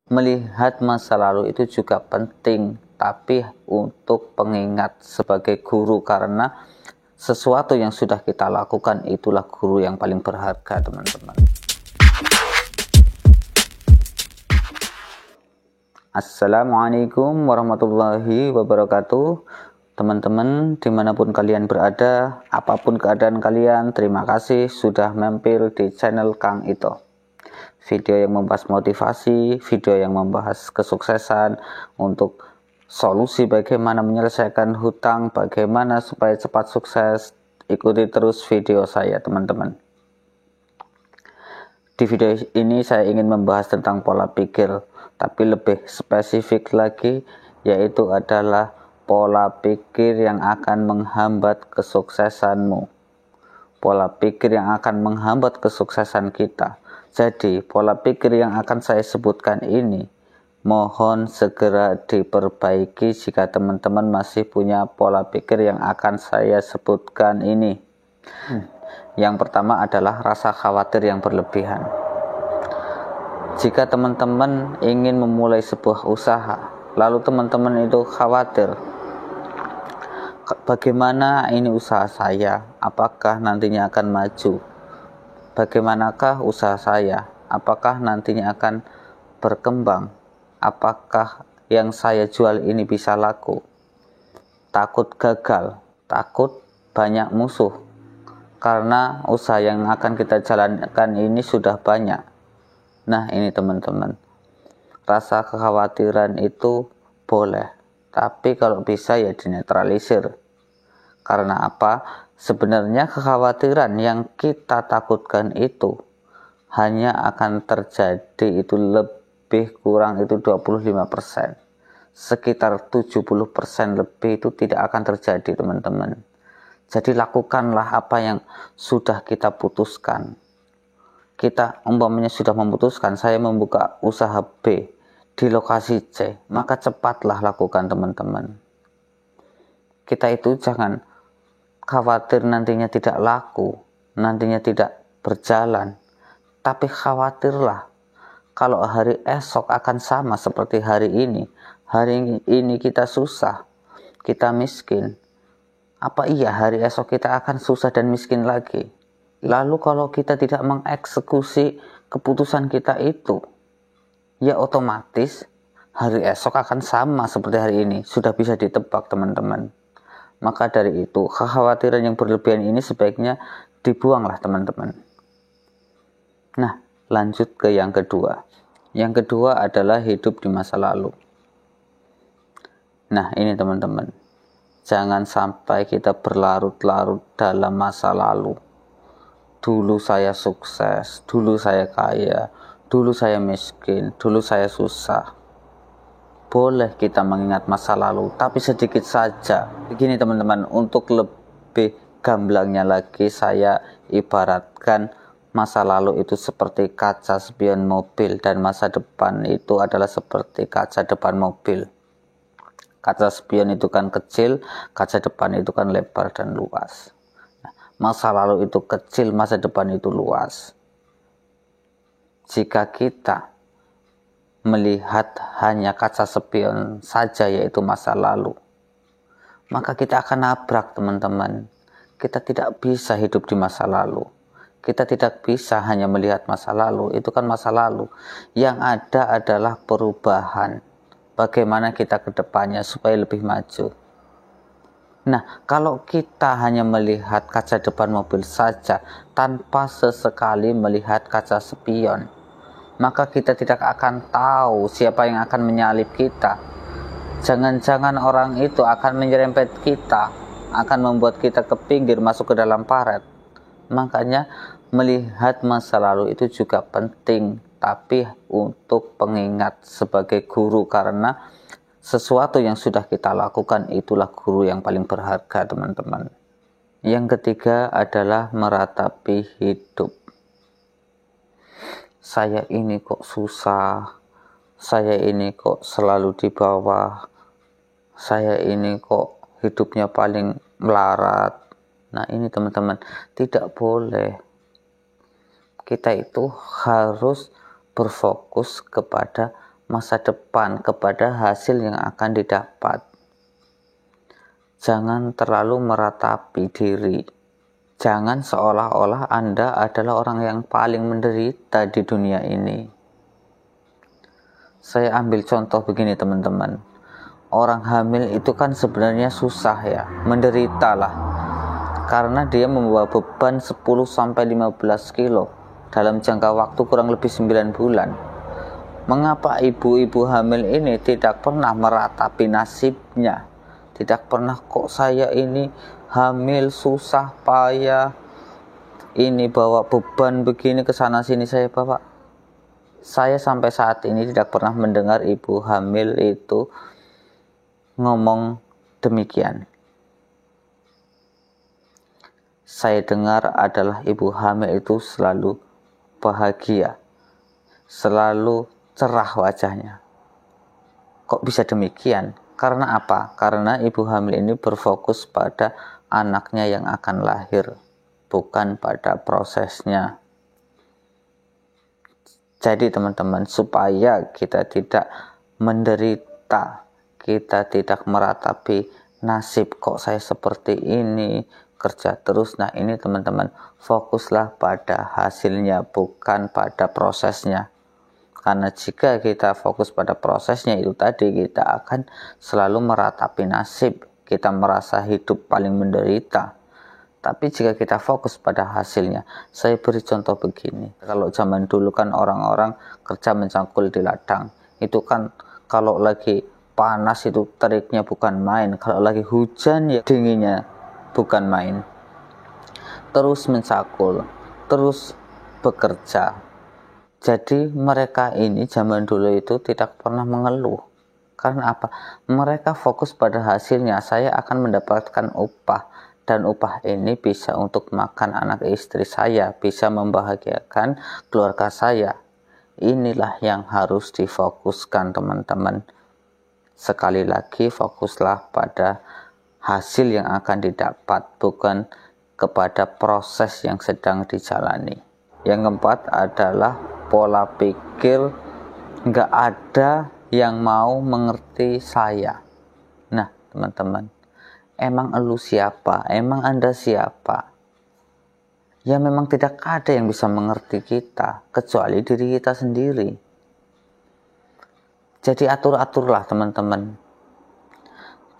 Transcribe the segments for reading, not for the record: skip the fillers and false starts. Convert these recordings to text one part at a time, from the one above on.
Melihat masa lalu itu juga penting, tapi untuk pengingat sebagai guru, karena sesuatu yang sudah kita lakukan itulah guru yang paling berharga, teman-teman. Assalamualaikum warahmatullahi wabarakatuh. Teman-teman dimanapun kalian berada, apapun keadaan kalian, terima kasih sudah mampir di channel Kang Ito. Video yang membahas motivasi, video yang membahas kesuksesan, untuk solusi bagaimana menyelesaikan hutang, bagaimana supaya cepat sukses. Ikuti terus video saya, teman-teman. Di video ini saya ingin membahas tentang pola pikir, tapi lebih spesifik lagi, yaitu adalah pola pikir yang akan menghambat kesuksesanmu. Pola pikir yang akan menghambat kesuksesan kita. Jadi, pola pikir yang akan saya sebutkan ini, mohon segera diperbaiki jika teman-teman masih punya pola pikir yang akan saya sebutkan ini. Yang pertama adalah rasa khawatir yang berlebihan. Jika teman-teman ingin memulai sebuah usaha, lalu teman-teman itu khawatir, bagaimana ini usaha saya? Apakah nantinya akan maju? Bagaimanakah usaha saya? Apakah nantinya akan berkembang? Apakah yang saya jual ini bisa laku? Takut gagal, takut banyak musuh, karena usaha yang akan kita jalankan ini sudah banyak. Nah, ini teman-teman, rasa kekhawatiran itu boleh, tapi kalau bisa ya dinetralisir. Karena apa? Sebenarnya kekhawatiran yang kita takutkan itu hanya akan terjadi itu lebih kurang itu 25%. Sekitar 70% lebih itu tidak akan terjadi, teman-teman. Jadi lakukanlah apa yang sudah kita putuskan. Kita umpamanya sudah memutuskan saya membuka usaha B di lokasi C, maka cepatlah lakukan, teman-teman. Kita itu jangan khawatir nantinya tidak laku, nantinya tidak berjalan, tapi khawatirlah kalau hari esok akan sama seperti hari ini. Hari ini kita susah, kita miskin, apa iya hari esok kita akan susah dan miskin lagi? Lalu kalau kita tidak mengeksekusi keputusan kita itu, ya otomatis hari esok akan sama seperti hari ini. Sudah bisa ditebak, teman-teman. Maka dari itu, kekhawatiran yang berlebihan ini sebaiknya dibuanglah, teman-teman. Nah, lanjut ke yang kedua. Yang kedua adalah hidup di masa lalu. Nah, ini teman-teman, jangan sampai kita berlarut-larut dalam masa lalu. Dulu saya sukses, dulu saya kaya, dulu saya miskin, dulu saya susah. Boleh kita mengingat masa lalu, tapi sedikit saja. Begini teman-teman, untuk lebih gamblangnya lagi, saya ibaratkan masa lalu itu seperti kaca spion mobil, dan masa depan itu adalah seperti kaca depan mobil. Kaca spion itu kan kecil, kaca depan itu kan lebar dan luas. Masa lalu itu kecil, masa depan itu luas. Jika kita melihat hanya kaca spion saja, yaitu masa lalu, maka kita akan nabrak, teman-teman. Kita tidak bisa hidup di masa lalu. Kita tidak bisa hanya melihat masa lalu, itu kan masa lalu. Yang ada adalah perubahan. Bagaimana kita ke depannya supaya lebih maju. Nah, kalau kita hanya melihat kaca depan mobil saja, tanpa sesekali melihat kaca spion, maka kita tidak akan tahu siapa yang akan menyalip kita. Jangan-jangan orang itu akan menyerempet kita, akan membuat kita ke pinggir, masuk ke dalam paret. Makanya melihat masa lalu itu juga penting, tapi untuk pengingat sebagai guru, karena sesuatu yang sudah kita lakukan itulah guru yang paling berharga, teman-teman. Yang ketiga adalah meratapi hidup. Saya ini kok susah, saya ini kok selalu di bawah, saya ini kok hidupnya paling melarat. Nah, ini teman-teman, tidak boleh. Kita itu harus berfokus kepada masa depan, kepada hasil yang akan didapat. Jangan terlalu meratapi diri. Jangan seolah-olah Anda adalah orang yang paling menderita di dunia ini. Saya ambil contoh begini teman-teman. Orang hamil itu kan sebenarnya susah ya, menderita lah. Karena dia membawa beban 10-15 kilo dalam jangka waktu kurang lebih 9 bulan. Mengapa ibu-ibu hamil ini tidak pernah meratapi nasibnya? Tidak pernah, kok saya ini hamil susah payah, ini bawa beban begini ke sana sini saya bawa. Saya sampai saat ini tidak pernah mendengar ibu hamil itu ngomong demikian. Saya dengar adalah ibu hamil itu selalu bahagia, selalu cerah wajahnya. Kok bisa demikian? Karena apa? Karena ibu hamil ini berfokus pada anaknya yang akan lahir, bukan pada prosesnya. Jadi teman-teman, supaya kita tidak menderita, kita tidak meratapi nasib, kok saya seperti ini, kerja terus. Nah ini teman-teman, fokuslah pada hasilnya, bukan pada prosesnya. Karena jika kita fokus pada prosesnya itu tadi, kita akan selalu meratapi nasib, kita merasa hidup paling menderita. Tapi jika kita fokus pada hasilnya, saya beri contoh begini. Kalau zaman dulu kan orang-orang kerja mencangkul di ladang. Itu kan kalau lagi panas itu teriknya bukan main. Kalau lagi hujan ya dinginnya bukan main. Terus mencangkul, terus bekerja. Jadi mereka ini zaman dulu itu tidak pernah mengeluh. Karena apa? Mereka fokus pada hasilnya. Saya akan mendapatkan upah. Dan upah ini bisa untuk makan anak istri saya, bisa membahagiakan keluarga saya. Inilah yang harus difokuskan teman-teman. Sekali lagi, fokuslah pada hasil yang akan didapat, bukan kepada proses yang sedang dijalani. Yang keempat adalah pola pikir nggak ada yang mau mengerti saya. Nah teman-teman, emang elu siapa? Emang Anda siapa? Ya memang tidak ada yang bisa mengerti kita kecuali diri kita sendiri. Jadi atur-aturlah teman-teman.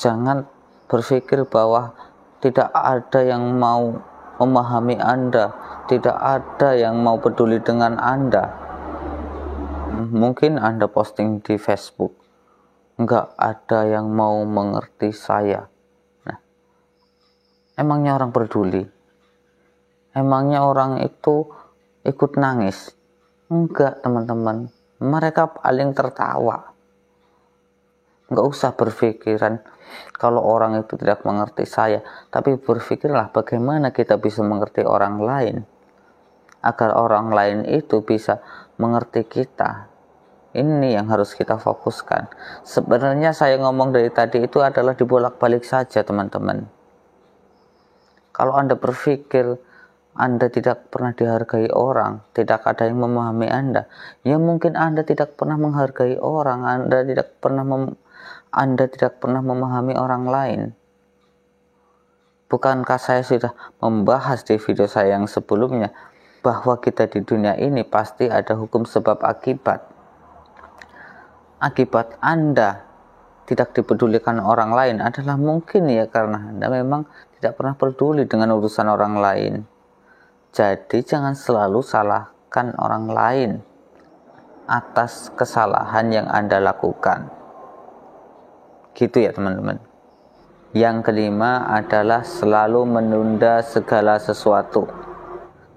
Jangan berpikir bahwa tidak ada yang mau memahami Anda, tidak ada yang mau peduli dengan Anda. Mungkin Anda posting di Facebook, nggak ada yang mau mengerti saya. Emangnya orang peduli? Emangnya orang itu ikut nangis? Enggak teman-teman, mereka paling tertawa. Enggak usah berpikiran kalau orang itu tidak mengerti saya, tapi berpikirlah bagaimana kita bisa mengerti orang lain, agar orang lain itu bisa mengerti kita. Ini yang harus kita fokuskan. Sebenarnya saya ngomong dari tadi itu adalah dibolak-balik saja teman-teman. Kalau Anda berpikir Anda tidak pernah dihargai orang, tidak ada yang memahami Anda, ya mungkin Anda tidak pernah menghargai orang, Anda tidak pernah memahami orang lain. Bukankah saya sudah membahas di video saya yang sebelumnya bahwa kita di dunia ini pasti ada hukum sebab akibat. Akibat Anda tidak dipedulikan orang lain adalah mungkin ya karena Anda memang tidak pernah peduli dengan urusan orang lain. Jadi jangan selalu salahkan orang lain atas kesalahan yang Anda lakukan. Gitu ya teman-teman. Yang kelima adalah selalu menunda segala sesuatu.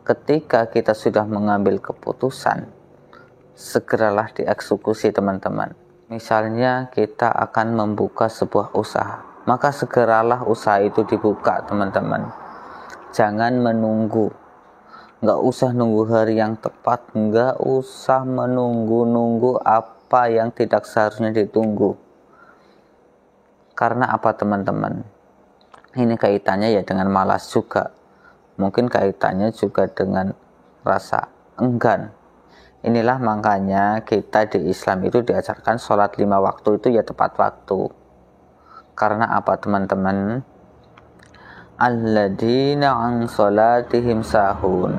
Ketika kita sudah mengambil keputusan, segeralah dieksekusi teman-teman. Misalnya kita akan membuka sebuah usaha, maka segeralah usaha itu dibuka teman-teman. Jangan menunggu. Nggak usah nunggu hari yang tepat, nggak usah menunggu-nunggu apa yang tidak seharusnya ditunggu. Karena apa teman-teman? Ini kaitannya ya dengan malas juga. Mungkin kaitannya juga dengan rasa enggan. Inilah makanya kita di Islam itu diajarkan sholat 5 waktu itu ya tepat waktu. Karena apa teman-teman? Alladzina an sholatihim sahun.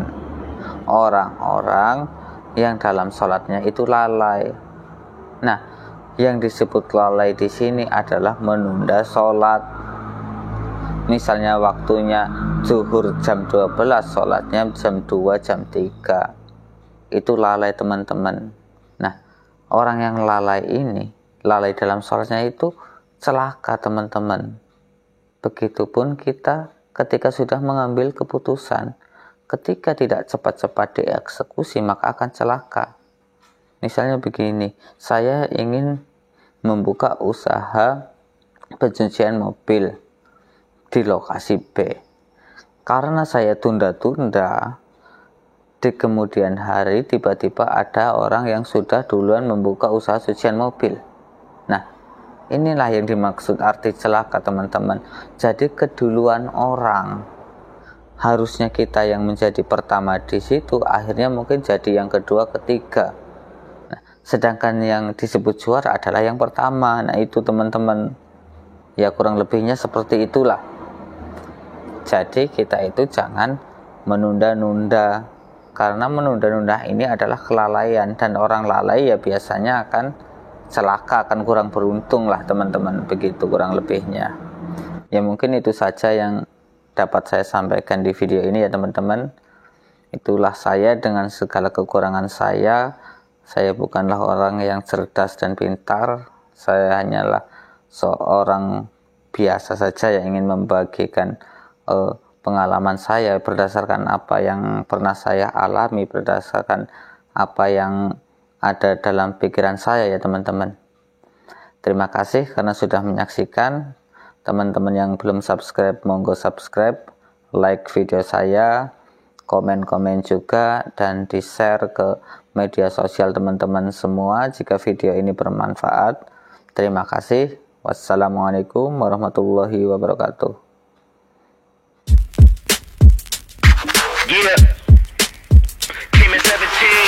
Orang-orang yang dalam sholatnya itu lalai. Nah, yang disebut lalai di sini adalah menunda sholat. Misalnya waktunya zuhur jam 12, sholatnya jam 2, jam 3. Itu lalai teman-teman. Nah, orang yang lalai ini, lalai dalam sholatnya itu celaka teman-teman. Begitupun kita ketika sudah mengambil keputusan, ketika tidak cepat-cepat dieksekusi maka akan celaka. Misalnya begini, saya ingin membuka usaha pencucian mobil di lokasi B. Karena saya tunda-tunda, di kemudian hari tiba-tiba ada orang yang sudah duluan membuka usaha cucian mobil. Nah, inilah yang dimaksud arti celaka teman-teman. Jadi keduluan orang, harusnya kita yang menjadi pertama di situ, akhirnya mungkin jadi yang kedua, ketiga. Nah, sedangkan yang disebut juara adalah yang pertama. Nah itu teman-teman, ya kurang lebihnya seperti itulah. Jadi kita itu jangan menunda-nunda, karena menunda-nunda ini adalah kelalaian, dan orang lalai ya biasanya akan celaka, akan kurang beruntung lah teman-teman, begitu kurang lebihnya. Ya mungkin itu saja yang dapat saya sampaikan di video ini ya teman-teman. Itulah saya dengan segala kekurangan saya. Saya bukanlah orang yang cerdas dan pintar, saya hanyalah seorang biasa saja yang ingin membagikan pengalaman saya berdasarkan apa yang pernah saya alami, berdasarkan apa yang ada dalam pikiran saya ya teman-teman. Terima kasih karena sudah menyaksikan. Teman-teman yang belum subscribe, monggo subscribe, like video saya, komen-komen juga, dan di-share ke media sosial teman-teman semua jika video ini bermanfaat. Terima kasih. Wassalamualaikum warahmatullahi wabarakatuh. Yeah, came at 17.